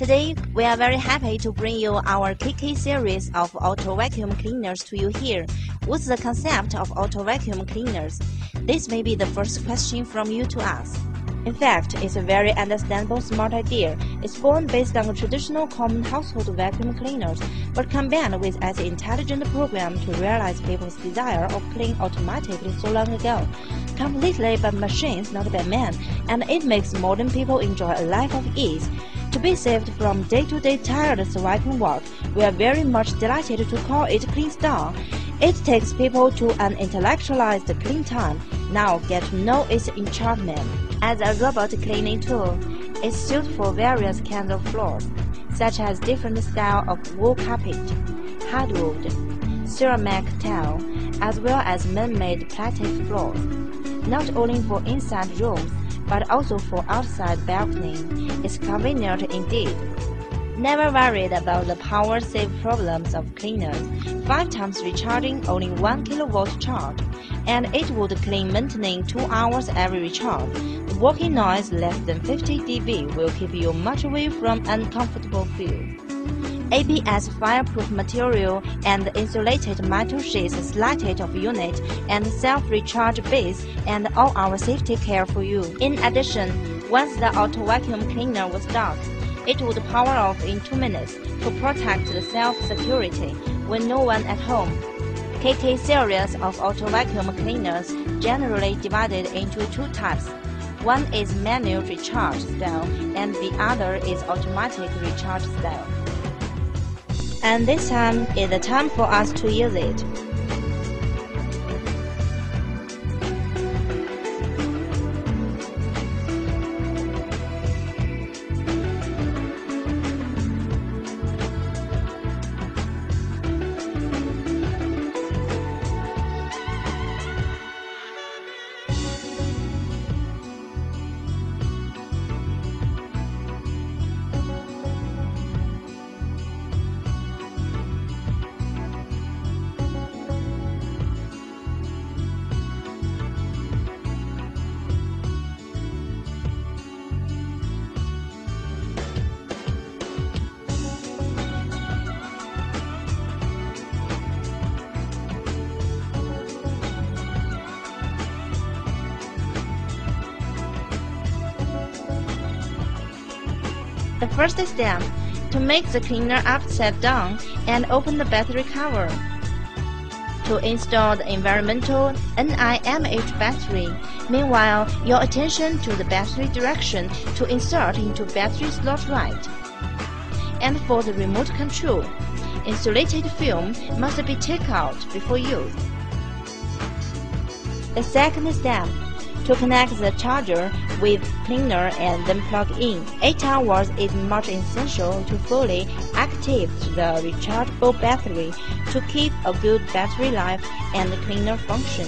Today, we are very happy to bring you our KK series of auto vacuum cleaners to you here. What's the concept of auto vacuum cleaners? This may be the first question from you to us. In fact, it's a very understandable smart idea. It's born based on traditional common household vacuum cleaners, but combined with an intelligent program to realize people's desire of cleaning automatically so long ago, completely by machines, not by men, and it makes modern people enjoy a life of ease. To be saved from day-to-day tired swiping work, we are very much delighted to call it Clean Star. It takes people to an intellectualized clean time. Now get to know its enchantment. As a robot cleaning tool, it's suited for various kinds of floors, such as different styles of wool carpet, hardwood, ceramic tile, as well as man-made plastic floors. Not only for inside rooms, but also for outside balcony. It's convenient indeed. Never worried about the power-save problems of cleaners. 5 times recharging, only 1 kilowatt charge, and it would clean maintaining 2 hours every recharge. The working noise less than 50 dB will keep you much away from uncomfortable feel. ABS fireproof material and insulated metal sheets slatted of unit and self-recharge base and all our safety care for you. In addition, once the auto vacuum cleaner was dark, it would power off in 2 minutes to protect the self-security when no one at home. KK series of auto vacuum cleaners generally divided into 2 types. One is manual recharge style and the other is automatic recharge style. And this time is the time for us to use it. The first step, to make the cleaner upside down and open the battery cover. To install the environmental NIMH battery. Meanwhile, your attention to the battery direction to insert into battery slot right. And for the remote control, insulated film must be taken out before use. The second step, to connect the charger with cleaner and then plug in. 8 hours is much essential to fully activate the rechargeable battery to keep a good battery life and cleaner function.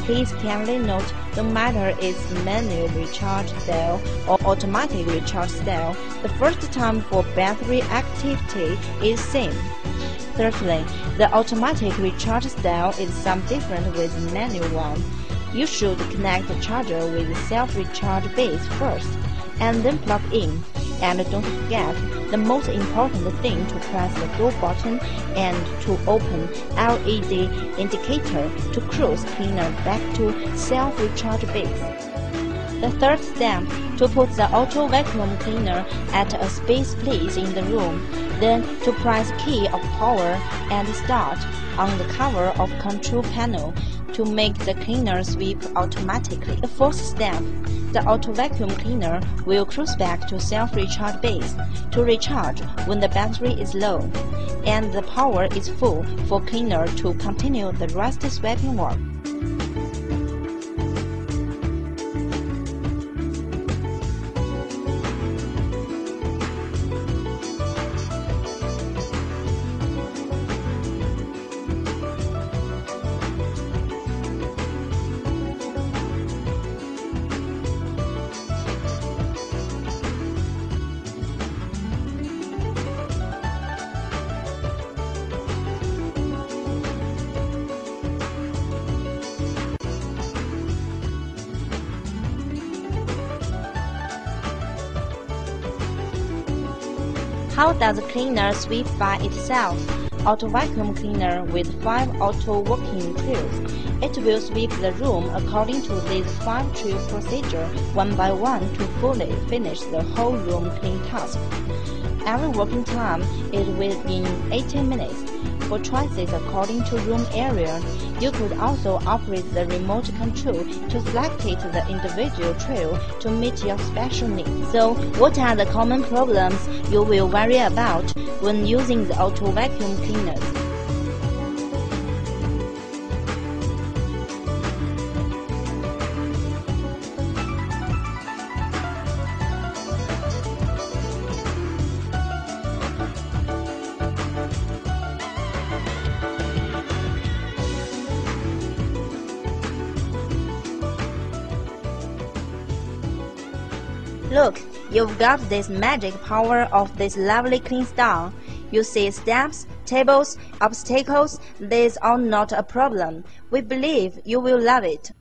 Please kindly note, no matter its manual recharge style or automatic recharge style, the first time for battery activity is same. Thirdly, the automatic recharge style is some different with manual one. You should connect the charger with the self-recharge base first, and then plug in. And don't forget, the most important thing to press the go button and to open LED indicator to cruise cleaner back to self-recharge base. The third step, to put the auto vacuum cleaner at a space place in the room, then to press key of power and start on the cover of control panel to make the cleaner sweep automatically. The fourth step, the auto vacuum cleaner will cruise back to self-recharge base to recharge when the battery is low and the power is full for cleaner to continue the rest sweeping work. How does a cleaner sweep by itself? Auto vacuum cleaner with 5 auto working trays. It will sweep the room according to these 5 tray procedure one by one to fully finish the whole room clean task. Every working time is within 18 minutes. For choices according to room area, you could also operate the remote control to select the individual tray to meet your special needs. So, what are the common problems you will worry about when using the auto vacuum cleaners? Look, you've got this magic power of this lovely clean style. You see steps, tables, obstacles, these are not a problem. We believe you will love it.